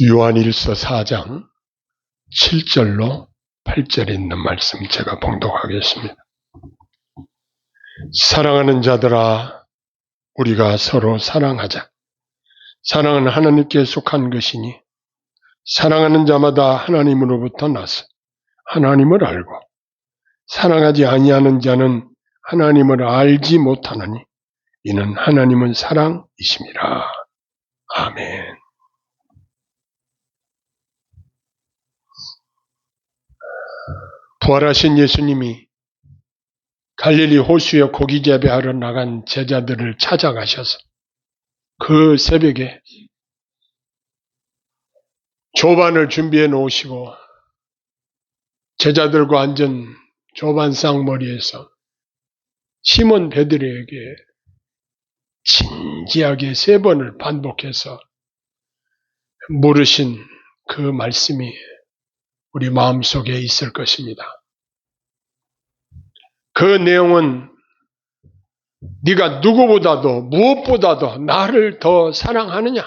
요한일서 4장 7절로 8절에 있는 말씀 제가 봉독하겠습니다. 사랑하는 자들아, 우리가 서로 사랑하자. 사랑은 하나님께 속한 것이니 사랑하는 자마다 하나님으로부터 나서 하나님을 알고 사랑하지 아니하는 자는 하나님을 알지 못하나니 이는 하나님은 사랑이심이라. 아멘. 부활하신 예수님이 갈릴리 호수에 고기 재배하러 나간 제자들을 찾아가셔서 그 새벽에 조반을 준비해 놓으시고 제자들과 앉은 조반 쌍머리에서 시몬 베드로에게 진지하게 3번을 반복해서 물으신 그 말씀이 우리 마음속에 있을 것입니다. 그 내용은 네가 누구보다도 무엇보다도 나를 더 사랑하느냐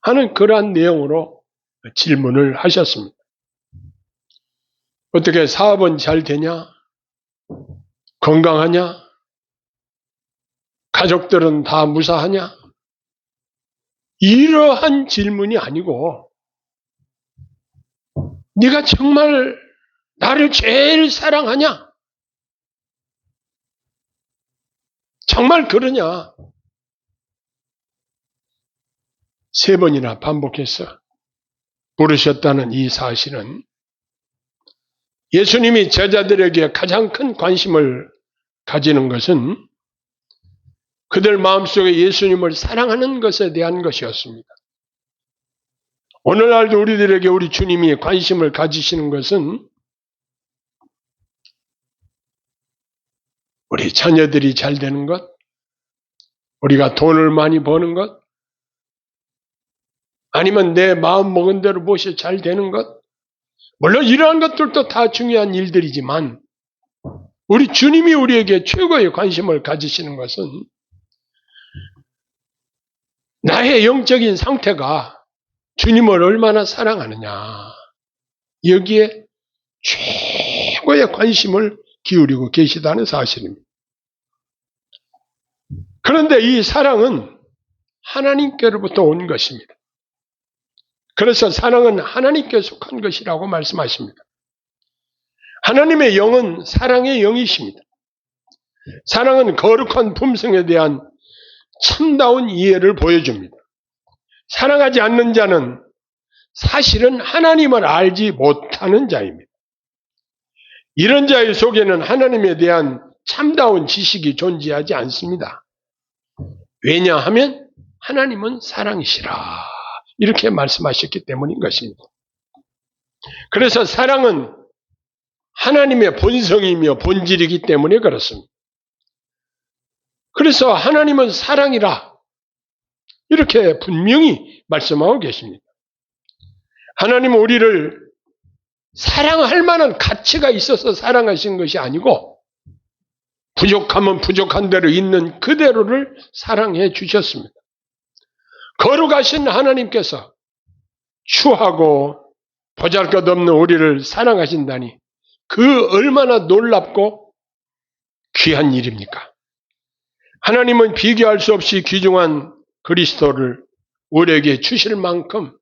하는 그러한 내용으로 질문을 하셨습니다. 어떻게 사업은 잘 되냐? 건강하냐? 가족들은 다 무사하냐? 이러한 질문이 아니고 네가 정말 나를 제일 사랑하냐? 정말 그러냐? 3번이나 반복해서 물으셨다는 이 사실은 예수님이 제자들에게 가장 큰 관심을 가지는 것은 그들 마음속에 예수님을 사랑하는 것에 대한 것이었습니다. 오늘날도 우리들에게 우리 주님이 관심을 가지시는 것은 우리 자녀들이 잘 되는 것, 우리가 돈을 많이 버는 것, 아니면 내 마음 먹은 대로 무엇이 잘 되는 것, 물론 이러한 것들도 다 중요한 일들이지만 우리 주님이 우리에게 최고의 관심을 가지시는 것은 나의 영적인 상태가 주님을 얼마나 사랑하느냐, 여기에 최고의 관심을 기울이고 계시다는 사실입니다. 그런데 이 사랑은 하나님께로부터 온 것입니다. 그래서 사랑은 하나님께 속한 것이라고 말씀하십니다. 하나님의 영은 사랑의 영이십니다. 사랑은 거룩한 품성에 대한 참다운 이해를 보여줍니다. 사랑하지 않는 자는 사실은 하나님을 알지 못하는 자입니다. 이런 자의 속에는 하나님에 대한 참다운 지식이 존재하지 않습니다. 왜냐하면 하나님은 사랑이시라 이렇게 말씀하셨기 때문인 것입니다. 그래서 사랑은 하나님의 본성이며 본질이기 때문에 그렇습니다. 그래서 하나님은 사랑이라 이렇게 분명히 말씀하고 계십니다. 하나님은 우리를 사랑할 만한 가치가 있어서 사랑하신 것이 아니고 부족하면 부족한 대로 있는 그대로를 사랑해 주셨습니다. 거룩하신 하나님께서 추하고 보잘것없는 우리를 사랑하신다니 그 얼마나 놀랍고 귀한 일입니까? 하나님은 비교할 수 없이 귀중한 그리스도를 우리에게 주실 만큼,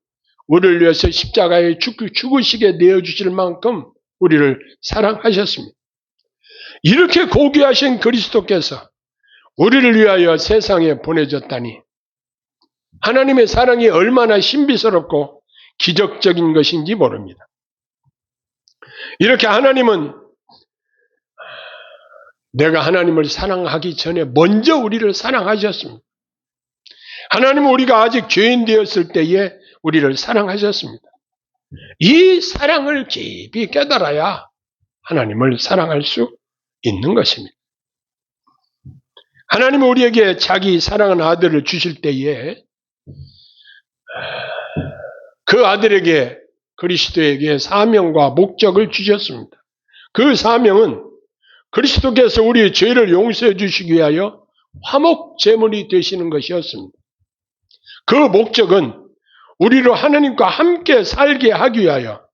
우리를 위해서 십자가에 죽으시게 내어주실 만큼 우리를 사랑하셨습니다. 이렇게 고귀하신 그리스도께서 우리를 위하여 세상에 보내졌다니 하나님의 사랑이 얼마나 신비스럽고 기적적인 것인지 모릅니다. 이렇게 하나님은 내가 하나님을 사랑하기 전에 먼저 우리를 사랑하셨습니다. 하나님은 우리가 아직 죄인 되었을 때에 우리를 사랑하셨습니다. 이 사랑을 깊이 깨달아야 하나님을 사랑할 수 있는 것입니다. 하나님은 우리에게 자기 사랑하는 아들을 주실 때에 그 아들에게 그리스도에게 사명과 목적을 주셨습니다. 그 사명은 그리스도께서 우리의 죄를 용서해 주시기 위하여 화목 제물이 되시는 것이었습니다. 그 목적은 우리로 하나님과 함께 살게 하기 위하여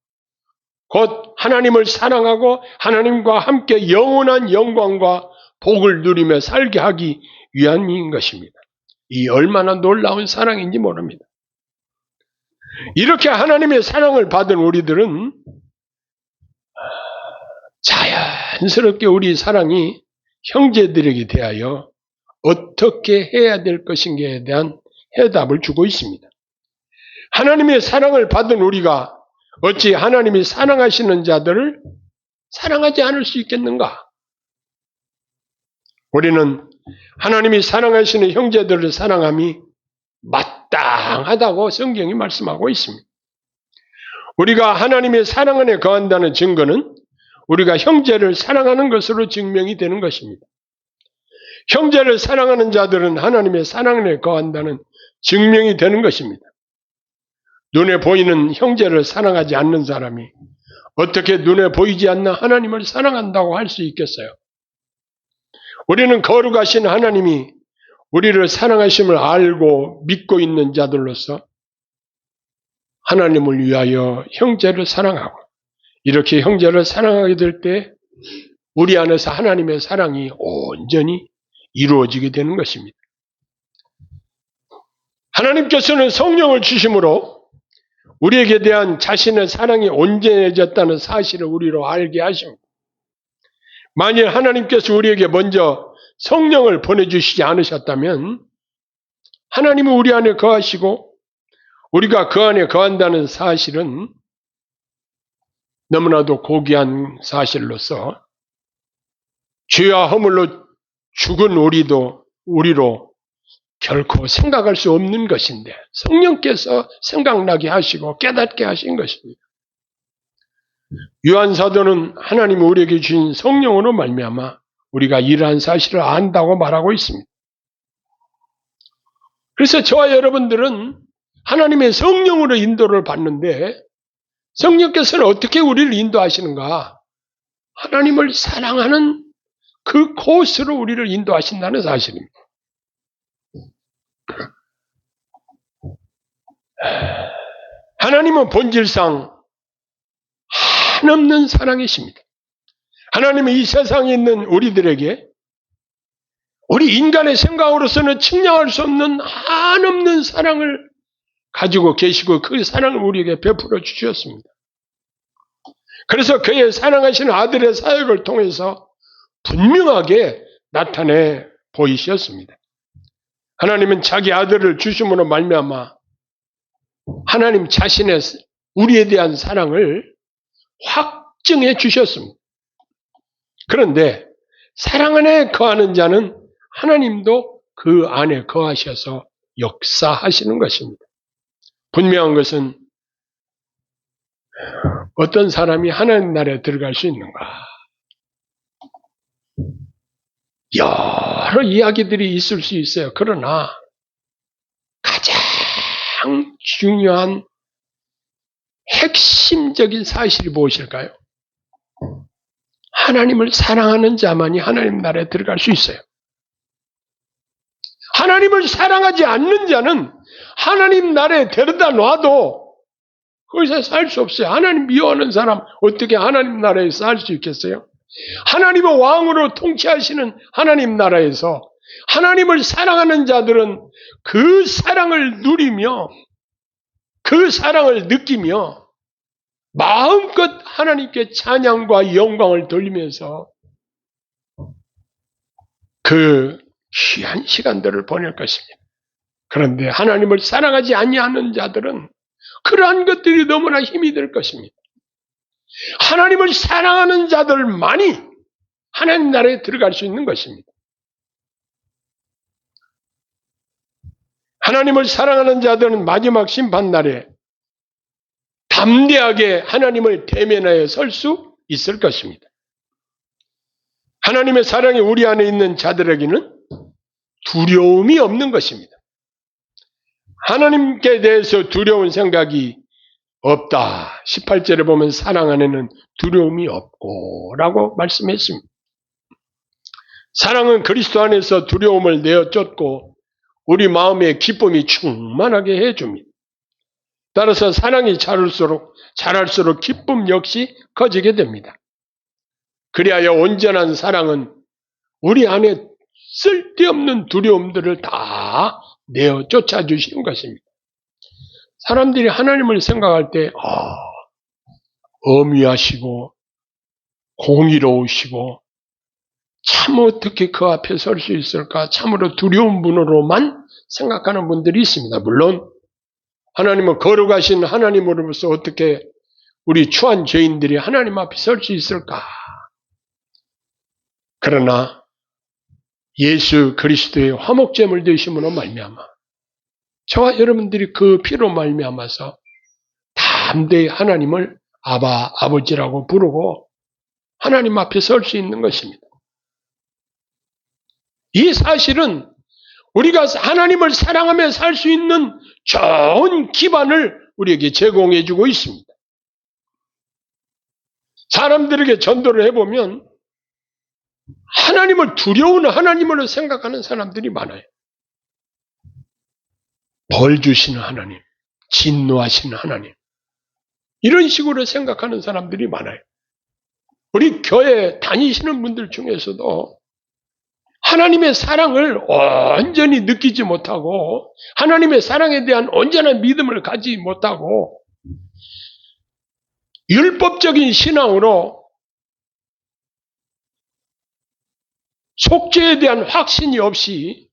곧 하나님을 사랑하고 하나님과 함께 영원한 영광과 복을 누리며 살게 하기 위함인 것입니다. 이 얼마나 놀라운 사랑인지 모릅니다. 이렇게 하나님의 사랑을 받은 우리들은 자연스럽게 우리 사랑이 형제들에게 대하여 어떻게 해야 될 것인가에 대한 해답을 주고 있습니다. 하나님의 사랑을 받은 우리가 어찌 하나님이 사랑하시는 자들을 사랑하지 않을 수 있겠는가? 우리는 하나님이 사랑하시는 형제들을 사랑함이 마땅하다고 성경이 말씀하고 있습니다. 우리가 하나님의 사랑 안에 거한다는 증거는 우리가 형제를 사랑하는 것으로 증명이 되는 것입니다. 형제를 사랑하는 자들은 하나님의 사랑 안에 거한다는 증명이 되는 것입니다. 눈에 보이는 형제를 사랑하지 않는 사람이 어떻게 눈에 보이지 않는 하나님을 사랑한다고 할 수 있겠어요? 우리는 거룩하신 하나님이 우리를 사랑하심을 알고 믿고 있는 자들로서 하나님을 위하여 형제를 사랑하고 이렇게 형제를 사랑하게 될 때 우리 안에서 하나님의 사랑이 온전히 이루어지게 되는 것입니다. 하나님께서는 성령을 주심으로 우리에게 대한 자신의 사랑이 온전해졌다는 사실을 우리로 알게 하십니다. 만일 하나님께서 우리에게 먼저 성령을 보내주시지 않으셨다면 하나님은 우리 안에 거하시고 우리가 그 안에 거한다는 사실은 너무나도 고귀한 사실로서 죄와 허물로 죽은 우리로 결코 생각할 수 없는 것인데 성령께서 생각나게 하시고 깨닫게 하신 것입니다. 요한 사도는 하나님이 우리에게 주신 성령으로 말미암아 우리가 이러한 사실을 안다고 말하고 있습니다. 그래서 저와 여러분들은 하나님의 성령으로 인도를 받는데 성령께서는 어떻게 우리를 인도하시는가? 하나님을 사랑하는 그 코스로 우리를 인도하신다는 사실입니다. 하나님은 본질상 한없는 사랑이십니다. 하나님은 이 세상에 있는 우리들에게 우리 인간의 생각으로서는 측량할 수 없는 한없는 사랑을 가지고 계시고 그 사랑을 우리에게 베풀어 주셨습니다. 그래서 그의 사랑하시는 아들의 사역을 통해서 분명하게 나타내 보이셨습니다. 하나님은 자기 아들을 주심으로 말미암아 하나님 자신의 우리에 대한 사랑을 확증해 주셨습니다. 그런데 사랑 안에 거하는 자는 하나님도 그 안에 거하셔서 역사하시는 것입니다. 분명한 것은 어떤 사람이 하나님 나라에 들어갈 수 있는가? 여러 이야기들이 있을 수 있어요. 그러나 가장 중요한 핵심적인 사실이 무엇일까요? 하나님을 사랑하는 자만이 하나님 나라에 들어갈 수 있어요. 하나님을 사랑하지 않는 자는 하나님 나라에 데려다 놔도 거기서 살 수 없어요. 하나님 미워하는 사람 어떻게 하나님 나라에 살 수 있겠어요? 하나님의 왕으로 통치하시는 하나님 나라에서 하나님을 사랑하는 자들은 그 사랑을 누리며 그 사랑을 느끼며 마음껏 하나님께 찬양과 영광을 돌리면서 그 귀한 시간들을 보낼 것입니다. 그런데 하나님을 사랑하지 아니하는 자들은 그러한 것들이 너무나 힘이 될 것입니다. 하나님을 사랑하는 자들만이 하나님 나라에 들어갈 수 있는 것입니다. 하나님을 사랑하는 자들은 마지막 심판날에 담대하게 하나님을 대면하여 설 수 있을 것입니다. 하나님의 사랑이 우리 안에 있는 자들에게는 두려움이 없는 것입니다. 하나님께 대해서 두려운 생각이 없다. 18절에 보면 사랑 안에는 두려움이 없고 라고 말씀했습니다. 사랑은 그리스도 안에서 두려움을 내어 쫓고 우리 마음에 기쁨이 충만하게 해줍니다. 따라서 사랑이 자랄수록 기쁨 역시 커지게 됩니다. 그리하여 온전한 사랑은 우리 안에 쓸데없는 두려움들을 다 내어 쫓아주시는 것입니다. 사람들이 하나님을 생각할 때 엄위하시고 공의로우시고 참 어떻게 그 앞에 설 수 있을까 참으로 두려운 분으로만 생각하는 분들이 있습니다. 물론 하나님은 거룩하신 하나님으로서 어떻게 우리 추한 죄인들이 하나님 앞에 설 수 있을까? 그러나 예수 그리스도의 화목제물 되심으로 말미암아 저와 여러분들이 그 피로 말미암아서 담대히 하나님을 아버지라고 부르고 하나님 앞에 설 수 있는 것입니다. 이 사실은 우리가 하나님을 사랑하며 살 수 있는 좋은 기반을 우리에게 제공해 주고 있습니다. 사람들에게 전도를 해보면 하나님을 두려운 하나님으로 생각하는 사람들이 많아요. 벌 주시는 하나님, 진노하시는 하나님, 이런 식으로 생각하는 사람들이 많아요. 우리 교회 다니시는 분들 중에서도 하나님의 사랑을 온전히 느끼지 못하고 하나님의 사랑에 대한 온전한 믿음을 가지지 못하고 율법적인 신앙으로 속죄에 대한 확신이 없이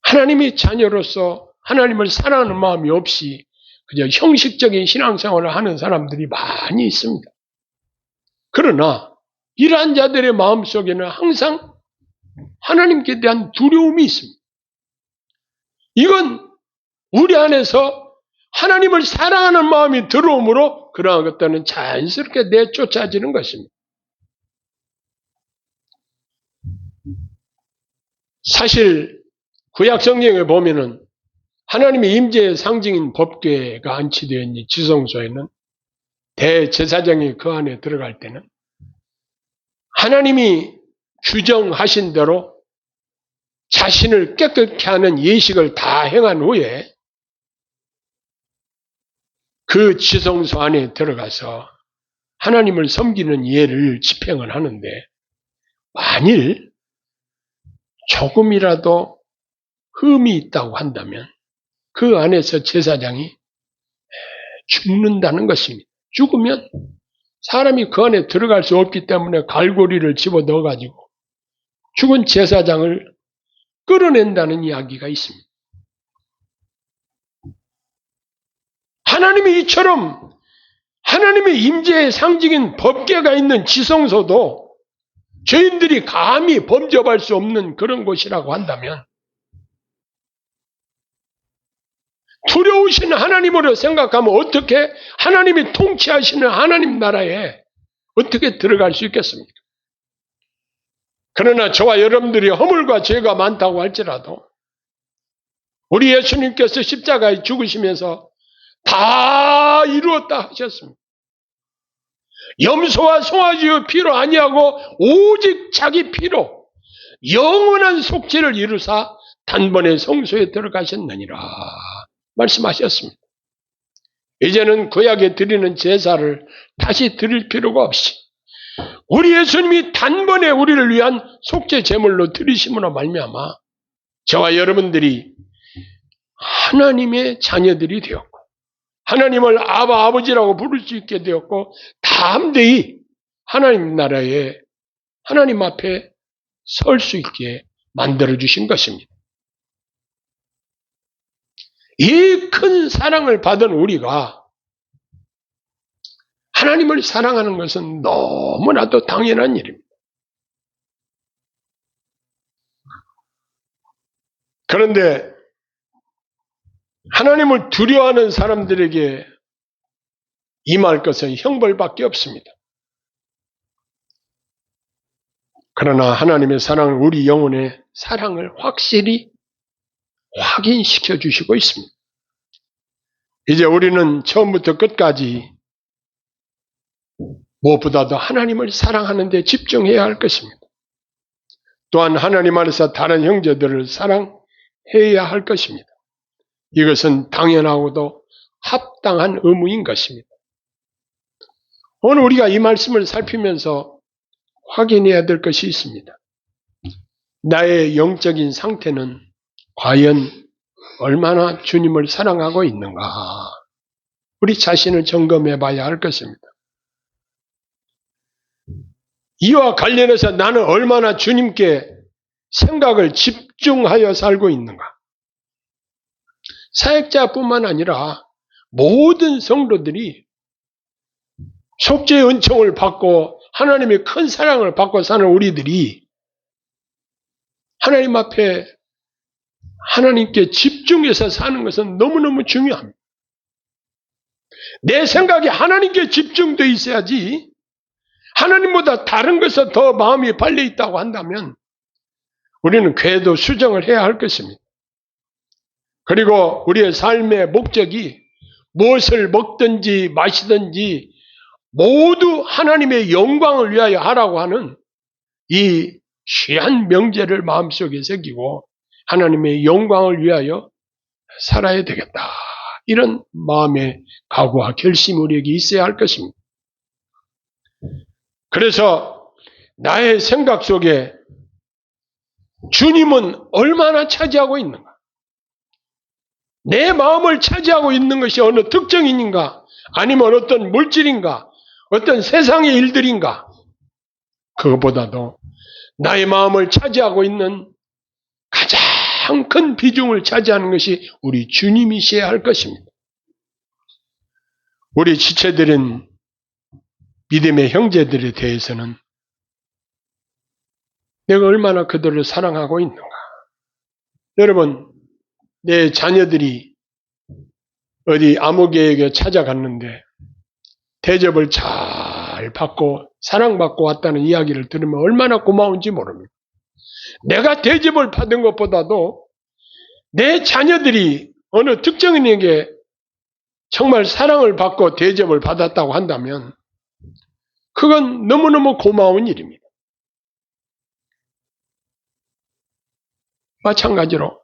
하나님의 자녀로서 하나님을 사랑하는 마음이 없이 그저 형식적인 신앙생활을 하는 사람들이 많이 있습니다. 그러나 이러한 자들의 마음속에는 항상 하나님께 대한 두려움이 있습니다. 이건 우리 안에서 하나님을 사랑하는 마음이 들어오므로 그러한 것들은 자연스럽게 내쫓아지는 것입니다. 사실 구약 성경에 보면은 하나님의 임재의 상징인 법궤가 안치되어 있는 지성소에는 대제사장이 그 안에 들어갈 때는 하나님이 규정하신 대로 자신을 깨끗게 하는 예식을 다 행한 후에 그 지성소 안에 들어가서 하나님을 섬기는 예를 집행을 하는데 만일 조금이라도 흠이 있다고 한다면 그 안에서 제사장이 죽는다는 것입니다. 죽으면 사람이 그 안에 들어갈 수 없기 때문에 갈고리를 집어넣어가지고 죽은 제사장을 끌어낸다는 이야기가 있습니다. 하나님이 이처럼 하나님의 임재의 상징인 법궤가 있는 지성소도 죄인들이 감히 범접할 수 없는 그런 곳이라고 한다면 두려우신 하나님으로 생각하면 어떻게 하나님이 통치하시는 하나님 나라에 어떻게 들어갈 수 있겠습니까? 그러나 저와 여러분들이 허물과 죄가 많다고 할지라도 우리 예수님께서 십자가에 죽으시면서 다 이루었다 하셨습니다. 염소와 송아지의 피로 아니하고 오직 자기 피로 영원한 속죄를 이루사 단번에 성소에 들어가셨느니라 말씀하셨습니다. 이제는 구약에 드리는 제사를 다시 드릴 필요가 없이 우리 예수님이 단번에 우리를 위한 속죄 제물로 드리심으로 말미암아 저와 여러분들이 하나님의 자녀들이 되었고 하나님을 아버지라고 부를 수 있게 되었고 담대히 하나님 나라에 하나님 앞에 설 수 있게 만들어주신 것입니다. 이 큰 사랑을 받은 우리가 하나님을 사랑하는 것은 너무나도 당연한 일입니다. 그런데 하나님을 두려워하는 사람들에게 임할 것은 형벌밖에 없습니다. 그러나 하나님의 사랑은 우리 영혼의 사랑을 확실히 확인시켜 주시고 있습니다. 이제 우리는 처음부터 끝까지 무엇보다도 하나님을 사랑하는 데 집중해야 할 것입니다. 또한 하나님 안에서 다른 형제들을 사랑해야 할 것입니다. 이것은 당연하고도 합당한 의무인 것입니다. 오늘 우리가 이 말씀을 살피면서 확인해야 될 것이 있습니다. 나의 영적인 상태는 과연 얼마나 주님을 사랑하고 있는가? 우리 자신을 점검해 봐야 할 것입니다. 이와 관련해서 나는 얼마나 주님께 생각을 집중하여 살고 있는가? 사역자뿐만 아니라 모든 성도들이 속죄의 은총을 받고 하나님의 큰 사랑을 받고 사는 우리들이 하나님 앞에 하나님께 집중해서 사는 것은 너무너무 중요합니다. 내 생각이 하나님께 집중되어 있어야지 하나님보다 다른 것에 더 마음이 팔려 있다고 한다면 우리는 궤도 수정을 해야 할 것입니다. 그리고 우리의 삶의 목적이 무엇을 먹든지 마시든지 모두 하나님의 영광을 위하여 하라고 하는 이 귀한 명제를 마음속에 새기고 하나님의 영광을 위하여 살아야 되겠다. 이런 마음의 각오와 결심이 우리에게 있어야 할 것입니다. 그래서 나의 생각 속에 주님은 얼마나 차지하고 있는가? 내 마음을 차지하고 있는 것이 어느 특정인인가? 아니면 어떤 물질인가? 어떤 세상의 일들인가? 그것보다도 나의 마음을 차지하고 있는 가장 큰 비중을 차지하는 것이 우리 주님이셔야 할 것입니다. 우리 지체들은 믿음의 형제들에 대해서는 내가 얼마나 그들을 사랑하고 있는가? 여러분, 내 자녀들이 어디 아무개에게 찾아갔는데 대접을 잘 받고 사랑받고 왔다는 이야기를 들으면 얼마나 고마운지 모릅니다. 내가 대접을 받은 것보다도 내 자녀들이 어느 특정인에게 정말 사랑을 받고 대접을 받았다고 한다면 그건 너무너무 고마운 일입니다. 마찬가지로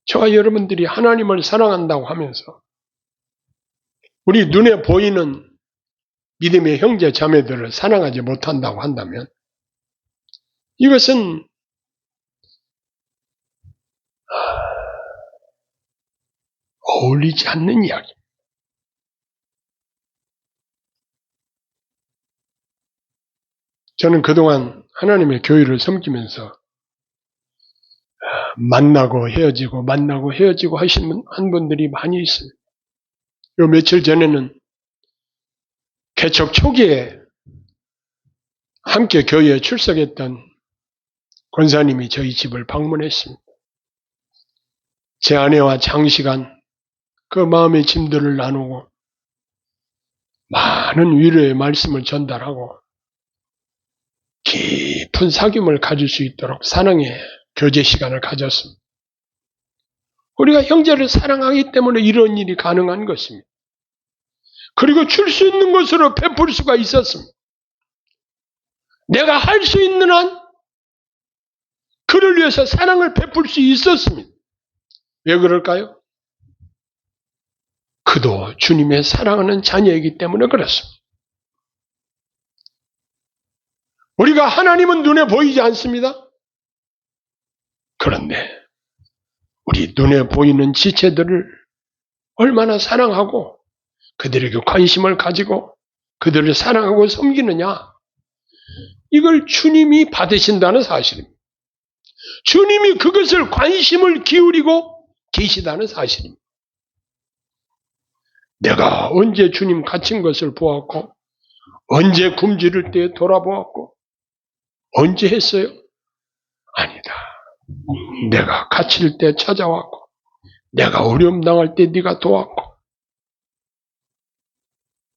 저와 여러분들이 하나님을 사랑한다고 하면서 우리 눈에 보이는 믿음의 형제 자매들을 사랑하지 못한다고 한다면 이것은 어울리지 않는 이야기입니다. 저는 그동안 하나님의 교회를 섬기면서 만나고 헤어지고 하신 분들이 많이 있습니다. 요 며칠 전에는 개척 초기에 함께 교회에 출석했던 권사님이 저희 집을 방문했습니다. 제 아내와 장시간 그 마음의 짐들을 나누고 많은 위로의 말씀을 전달하고 깊은 사귐을 가질 수 있도록 사랑의 교제 시간을 가졌습니다. 우리가 형제를 사랑하기 때문에 이런 일이 가능한 것입니다. 그리고 줄 수 있는 것으로 베풀 수가 있었습니다. 내가 할 수 있는 한 그를 위해서 사랑을 베풀 수 있었습니다. 왜 그럴까요? 그도 주님의 사랑하는 자녀이기 때문에 그렇습니다. 우리가 하나님은 눈에 보이지 않습니다. 그런데 우리 눈에 보이는 지체들을 얼마나 사랑하고 그들에게 관심을 가지고 그들을 사랑하고 섬기느냐, 이걸 주님이 받으신다는 사실입니다. 주님이 그것을 관심을 기울이고 계시다는 사실입니다. 내가 언제 주님 갇힌 것을 보았고 언제 굶주릴 때 돌아보았고 언제 했어요? 아니다. 내가 갇힐 때 찾아왔고 내가 어려움 당할 때 네가 도왔고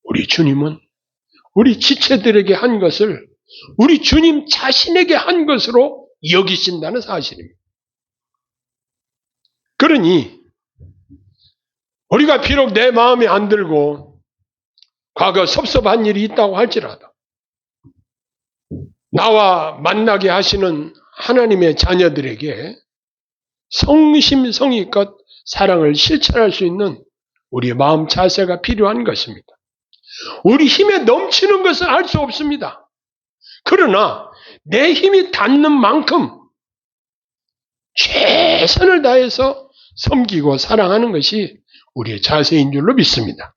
우리 주님은 우리 지체들에게 한 것을 우리 주님 자신에게 한 것으로 여기신다는 사실입니다. 그러니 우리가 비록 내 마음에 안 들고 과거 섭섭한 일이 있다고 할지라도 나와 만나게 하시는 하나님의 자녀들에게 성심성의껏 사랑을 실천할 수 있는 우리의 마음 자세가 필요한 것입니다. 우리 힘에 넘치는 것은 알 수 없습니다. 그러나 내 힘이 닿는 만큼 최선을 다해서 섬기고 사랑하는 것이 우리의 자세인 줄로 믿습니다.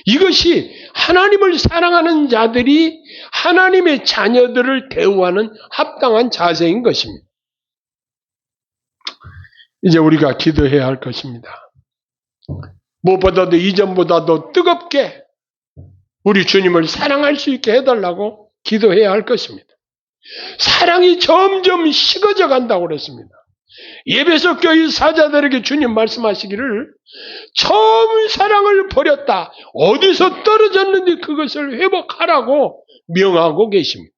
이것이 하나님을 사랑하는 자들이 하나님의 자녀들을 대우하는 합당한 자세인 것입니다. 이제 우리가 기도해야 할 것입니다. 무엇보다도 이전보다도 뜨겁게 우리 주님을 사랑할 수 있게 해달라고 기도해야 할 것입니다. 사랑이 점점 식어져 간다고 그랬습니다. 예배소 교회 사자들에게 주님 말씀하시기를 처음 사랑을 버렸다. 어디서 떨어졌는지 그것을 회복하라고 명하고 계십니다.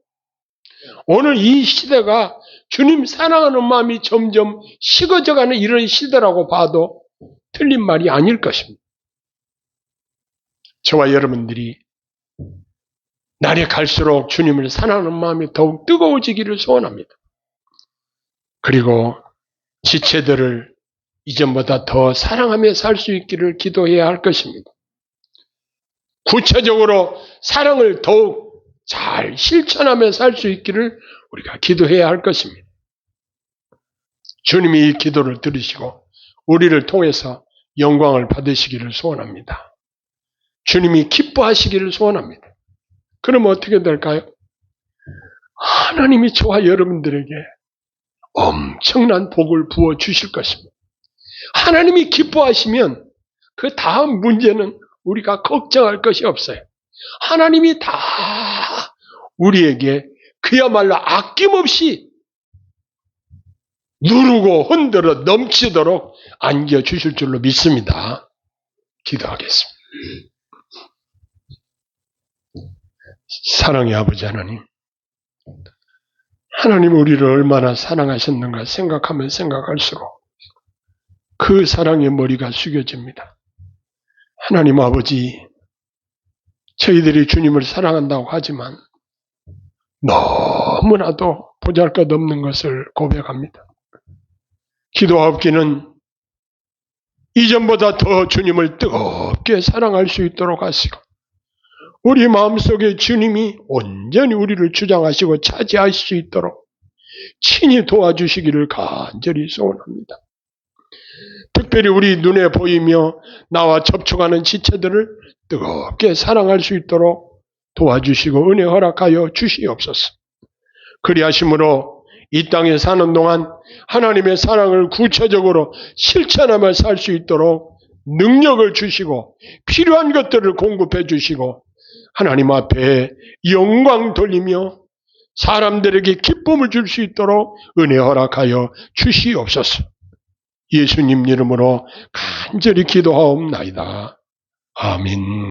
오늘 이 시대가 주님 사랑하는 마음이 점점 식어져가는 이런 시대라고 봐도 틀린 말이 아닐 것입니다. 저와 여러분들이 날이 갈수록 주님을 사랑하는 마음이 더욱 뜨거워지기를 소원합니다. 그리고 지체들을 이전보다 더 사랑하며 살 수 있기를 기도해야 할 것입니다. 구체적으로 사랑을 더욱 잘 실천하며 살 수 있기를 우리가 기도해야 할 것입니다. 주님이 이 기도를 들으시고 우리를 통해서 영광을 받으시기를 소원합니다. 주님이 기뻐하시기를 소원합니다. 그러면 어떻게 될까요? 하나님이 저와 여러분들에게 엄청난 복을 부어 주실 것입니다. 하나님이 기뻐하시면 그 다음 문제는 우리가 걱정할 것이 없어요. 하나님이 다 우리에게 그야말로 아낌없이 누르고 흔들어 넘치도록 안겨주실 줄로 믿습니다. 기도하겠습니다. 사랑의 아버지 하나님, 하나님 우리를 얼마나 사랑하셨는가 생각하면 생각할수록 그 사랑의 머리가 숙여집니다. 하나님 아버지, 저희들이 주님을 사랑한다고 하지만 너무나도 보잘것없는 것을 고백합니다. 기도하옵기는 이전보다 더 주님을 뜨겁게 사랑할 수 있도록 하시고 우리 마음속에 주님이 온전히 우리를 주장하시고 차지하실 수 있도록 친히 도와주시기를 간절히 소원합니다. 특별히 우리 눈에 보이며 나와 접촉하는 지체들을 뜨겁게 사랑할 수 있도록 도와주시고 은혜 허락하여 주시옵소서. 그리하심으로 이 땅에 사는 동안 하나님의 사랑을 구체적으로 실천하며 살 수 있도록 능력을 주시고 필요한 것들을 공급해 주시고 하나님 앞에 영광 돌리며 사람들에게 기쁨을 줄 수 있도록 은혜 허락하여 주시옵소서. 예수님 이름으로 간절히 기도하옵나이다. 아멘.